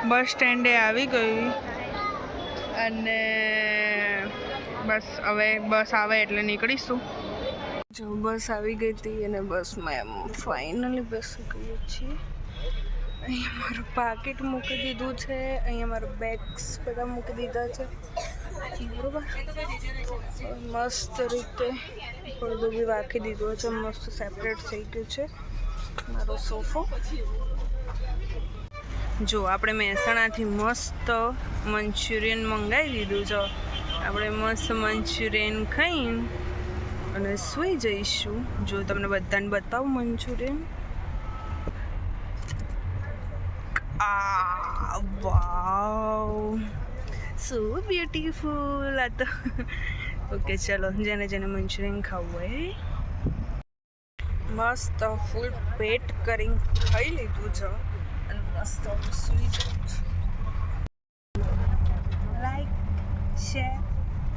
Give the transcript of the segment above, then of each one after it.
બસ સ્ટેન્ડે આવી ગઈ અને બસ હવે બસ આવે એટલે નીકળીશું. જો બસ આવી ગઈ હતી અને બસમાં એમ ફાઇનલી બેસી ગઈ છીએ. અહીંયા મારું પાકીટ મૂકી દીધું છે, અહીંયા મારું બેગ્સ બધા મૂકી દીધા છે બરોબર. મસ્ત રીતે પડદો બી રાખી દીધો છે, મસ્ત સેપરેટ થઈ ગયું છે મારો સોફો. જો આપણે મહેસાણાથી મસ્ત મંચુરિયન મંગાવી લીધું છે. આપણે મસ્ત મંચુરિયન ખાઈને અને સૂઈ જઈશું. જો તમને બધાને બતાવું મંચુરિયન. વાવ, સો બ્યુટીફુલ. આ તો ઓકે, ચલો જેને જેને મંચુરિયન ખાવું હોય મસ્ત ફૂલ પેટ કરીને ખાઈ લીધું છે અને મસ્ત સૂઈ જાઉં છું. લાઈક, શેર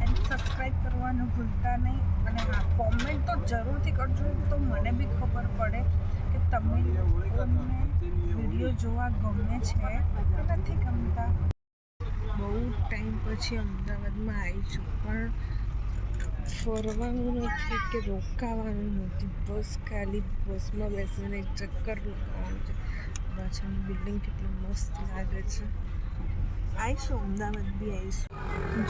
એન્ડ સબસ્ક્રાઈબ કરવાનું ભૂલતા નહીં. અને હા, કોમેન્ટ તો જરૂરથી કરજો તો મને બી ખબર પડે કે તમે લોકોને વિડીયો જોવા ગમે છે કે નથી ગમતા. બહુ ટાઈમ પછી અમદાવાદમાં આવી છું, પણ ફરવાનું નથી કે રોકાવાનું નથી, બસ ખાલી બસમાં બેસીને એક ચક્કર લગાવવાનું છે. પાછળની બિલ્ડિંગ કેટલી મસ્ત લાગે છે. આવીશું, અમદાવાદ બી આવીશું.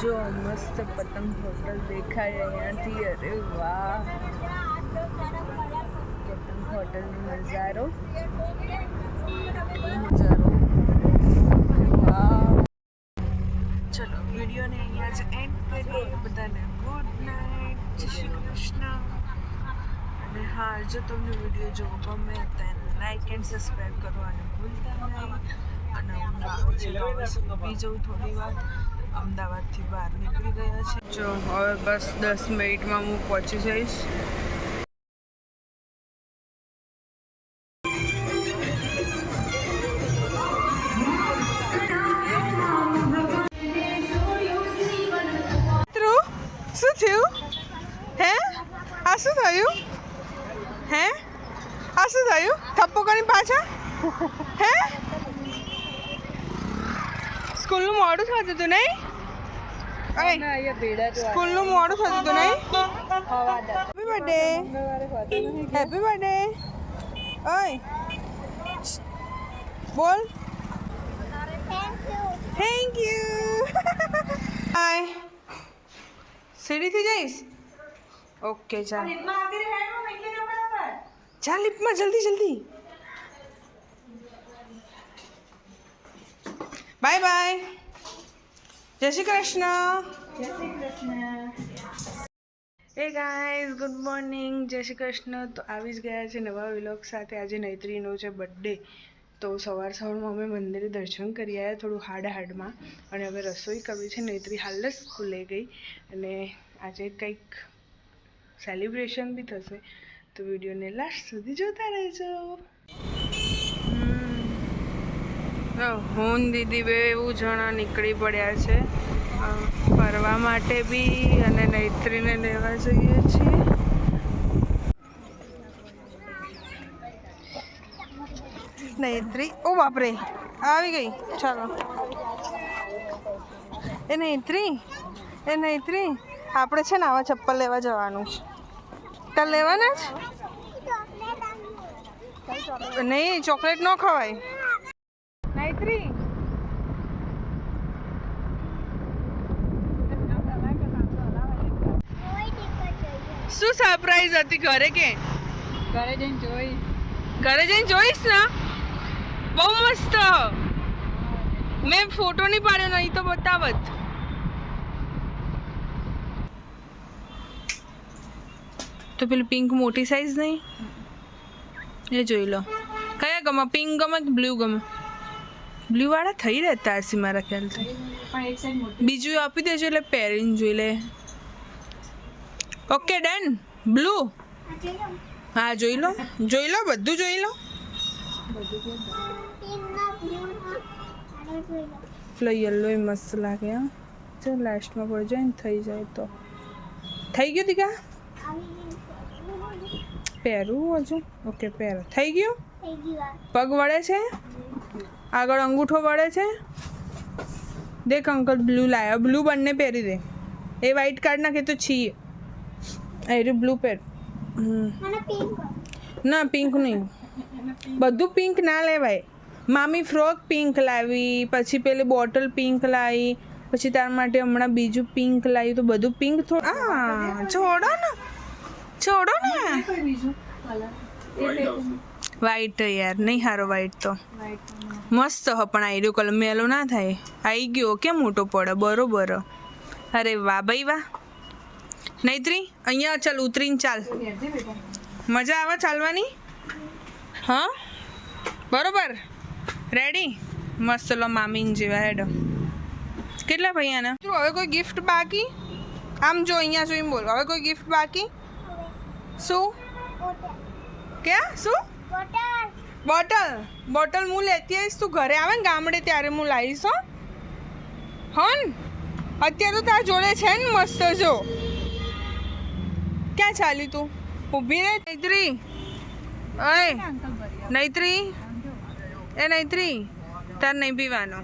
જો મસ્ત પતંગ હોટલ દેખાય અહીંયાથી. અરે વાહ, પતંગ હોટલનો નજારો. ચલો વિડીયોને અહીંયા જ એન્ડ કરીએ. બધાને ગુડ નાઇટ, જય શ્રી કૃષ્ણ. અને હા, જો તમને વિડીયો જોવો ગમે તો લાઈક એન્ડ સબસ્ક્રાઈબ કરવાનું ભૂલતા નહીં. અને હું બી જઉં થોડી વાર. અમદાવાદથી બહાર નીકળી ગયા છે. જો હવે બસ 10 મિનિટમાં હું પહોંચી જઈશ. શું થયું હે? આ શું થયું હે? આ શું થયું? થપ્પો કરીને પાછા હે? સ્કૂલનું મોડું થતું હતું નહીં? સ્કૂલનું મોડું થતું હતું નહીં? Happy birthday, happy birthday. ઓય બોલ થેન્ક યુ. બાય. સીડીથી જઈશ? ઓકે, ચાલ ચાલ લિફ્ટમાં જલ્દી જલ્દી. બાય બાય, જય શ્રી કૃષ્ણ. જય Shri Krishna. Hey guys, good morning, જય શ્રી કૃષ્ણ. તો આવી જ ગયા છે નવા વ્લોગ સાથે. આજે નૈત્રીનો છે બર્થડે, તો સવારમાં અમે મંદિરે દર્શન કરી આવ્યા થોડું હાડમાં. અને હવે રસોઈ કરવી છે. નૈત્રી હાલ જ સ્કૂલે ગઈ અને આજે કંઈક સેલિબ્રેશન બી થશે, તો વિડીયોને લાસ્ટ સુધી જોતા રહેજો. હું દીદી બે એવું જણા નીકળી પડ્યા છે ફરવા માટે બી, અને નૈત્રીને લેવા જઈએ છીએ. નૈત્રી, ઓ બાપરે, આવી ગઈ. ચાલો એ નૈત્રી, આપણે છે ને આવા ચપ્પલ લેવા જવાનું છે. કાલ લેવાના જ નહીં, ચોકલેટ ન ખવાય. નૈત્રી, શું સરપ્રાઈઝ હતી ઘરે? કે ઘરે જઈને જોઈશ ને? બહુ મસ્ત. મેં ફોટો નહીં પાડ્યો, નહીં તો બતાવત. તો પેલી પિંક મોટી સાઈઝ નહીં, એ જોઈ લો. કયા ગમે? પિંક ગમે કે બ્લુ ગમે? બ્લુ વાળા થઈ રહેતા હશે મારા ખ્યાલથી. બીજું આપી દેજો એટલે પહેરીને જોઈ લે. Okay done. બ્લુ, હા જોઈ લો, બધું જોઈ લો. પેલો યલો એ મસ્ત લાગે. હા, ચાલ લાસ્ટમાં પડી જાય ને થઈ જાય તો. થઈ ગયું દીકા? પહેરવું હજુ? ઓકે પહેરો. થઈ ગયું? પગ વળે છે? આગળ અંગૂઠો વળે છે. દેખ અંકલ બ્લુ લાયા, બ્લુ બંને પહેરી દે. એ વ્હાઈટ કાઢ નાખે તો છીએ. એ બ્લુ પહેર. ના પિંક નહીં, બધું પિંક ના લેવાય. મામી ફ્રોક પિંક લાવી, પછી પેલી બોટલ પિંક લાવી, પછી તાર માટે હમણાં બીજું પિંક લાવ્યું, તો બધું પિંક થોડું. છોડો ને, છોડો ને. વ્હાઈટ યાર નહીં સારો, વ્હાઈટ તો મસ્ત હ, પણ આયરો કલર મેલો ના થાય. આવી ગયો કેમ મોટો પડે, બરોબર. અરે વાહ ભાઈ વાહ. નૈત્રી અહીંયા ચાલ, ઉતરીને ચાલ, મજા આવે ચાલવાની. હા બરોબર, રેડી. મસ્ત લો મામીન જેવા હેડ. કેટલા ભાઈ આના? હવે કોઈ ગિફ્ટ બાકી? આમ જો અહીંયા જોઈને બોલ, હવે કોઈ ગિફ્ટ બાકી? શું ક્યાં શું? બોટલ. બોટલ હું લેતી આવીશ, તું ઘરે આવે ને ગામડે ત્યારે હું લાવીશ. હો ને, અત્યારે તો તારા જોડે છે ને મસ્ત. જો ક્યાં ચાલી તું? ઊભી રહે. નૈત્રી, ઓય નૈત્રી, એ નૈત્રી, તાર નહીં પીવાનો.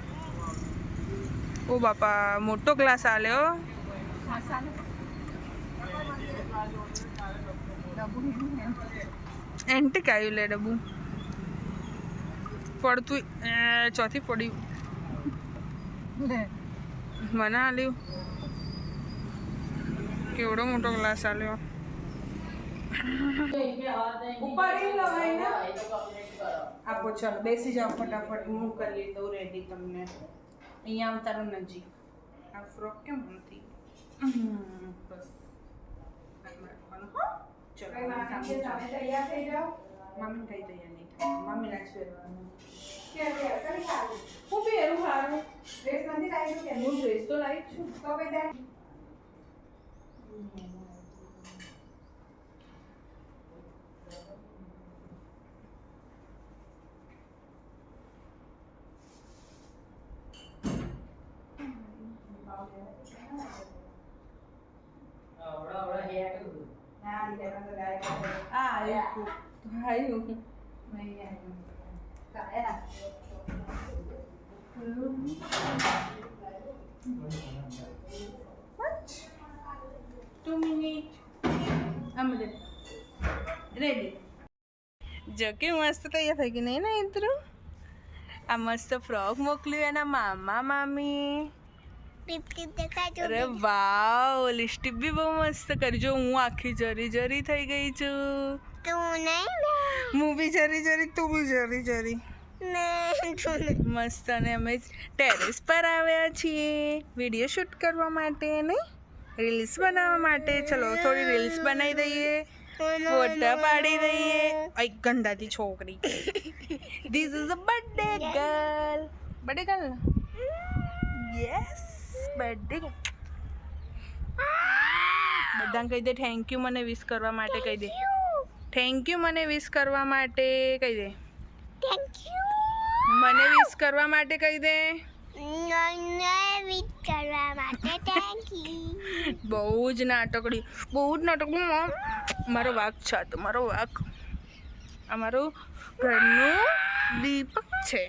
ઓ બાપા, મોટો ગ્લાસ આલ્યો. એન્ટિક આવ્યું લે ડબ્બુ. પડતું ચોથી પડ્યું. મને આલ્યું. કેવડો મોટો ગ્લાસ આલ્યો. આપો ચાલો, બેસી જાઓ ફટાફટ. હું કરી દઉં રેડી તમને. અહીંયા આવતા નજીક. આ ફ્રોક કેમ નથી? બસ ચલો તૈયાર થઈ જાઓ. મામી કઈ તૈયાર નહીં થાય, મામી ના પહેરવાનું. હું પહેરું સારું ડ્રેસ નથી લાવી કે? હું ડ્રેસ તો લાવી છું. તો ભાઈ રેડી. જો કે મસ્ત તૈયાર થઈ ગઈ નહીં ને ઇન્દ્ર? આ મસ્ત ફ્રોક મોકલ્યું એના મામા મામી. અરે વાવ, લિપસ્ટિક બી બહુ મસ્ત કરી. જો હું આખી જરી જરી થઈ ગઈ છું. હું બી જરી જરી, તું બી જરી જરી. મસ્ત. અને અમે ટેરેસ પર આવ્યા છીએ વિડીયો શૂટ કરવા માટે, નહીં રીલ્સ બનાવવા માટે. ચલો થોડી રીલ્સ બનાવી દઈએ, ફોટા પાડી દઈએ. એક ગંદાતી છોકરી. This is a birthday girl. Birthday girl, yes birthday. બધાને કહી દે થેન્ક યુ મને વિશ કરવા માટે. કહી દે થેન્ક યુ મને વિશ કરવા માટે. કહી દે થેન્ક યુ મને વિશ કરવા માટે. કહી દે બહુ જ નાટકડી, બહુ જ નાટકડી. મારો વાઘ છે, તો મારો વાઘ અમારું ઘરનું દીપક છે.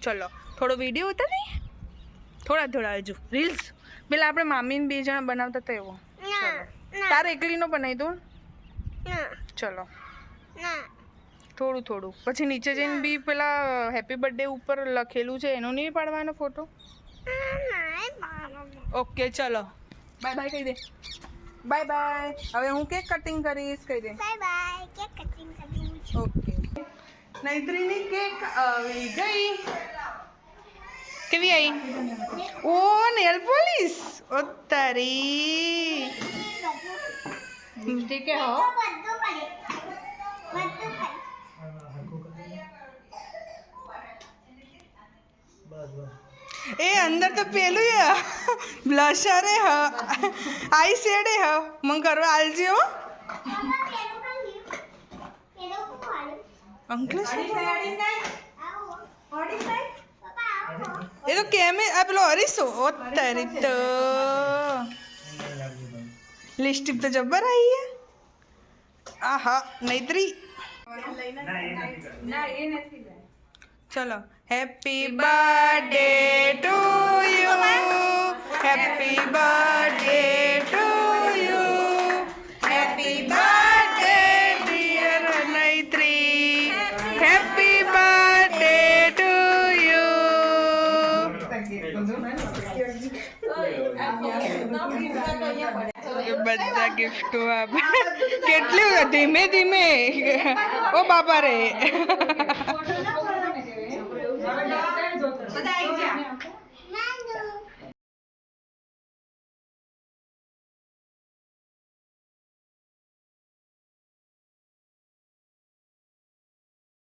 ચલો થોડો વિડીયો ઉતારી, થોડા હજુ રીલ્સ. પેલા આપણે મામીને 2 જણા બનાવતા હતા એવો. ચલો તારે એકલીનો બનાવી દઉં. ચલો થોડું પછી નીચે જઈને બી પેલા હેપી બર્થડે ઉપર લખેલું છે એનો નહીં પાડવાનો ફોટો. ઓકે ચલો બાય બાય કહી દે. Bye bye. હવે હું કેક કટિંગ કરીશ. કહી દે બાય બાય. કેક કટિંગ કરીશ. ઓકે. નૈત્રીની કેક આવી ગઈ. કેવી આવી? ઓ નેલ પોલિશ. ઓ તારી લિપસ્ટિક હે હો. એ અંદર તો પેલું હે બ્લશર હે, આઈ શેડ હે. મને કરવા આલજે હો અંકલ. એ તો કેમે આ પેલો હરીશો. ઓ તારી તો લિપસ્ટિક તો જબર આવી હે. આહા નૈત્રી ચલો happy birthday to you, happy birthday to you, happy birthday dear Naitri, happy birthday to you. બધા ગિફ્ટો આપે કેટલી ધીમે ધીમે ઓ બાપા રે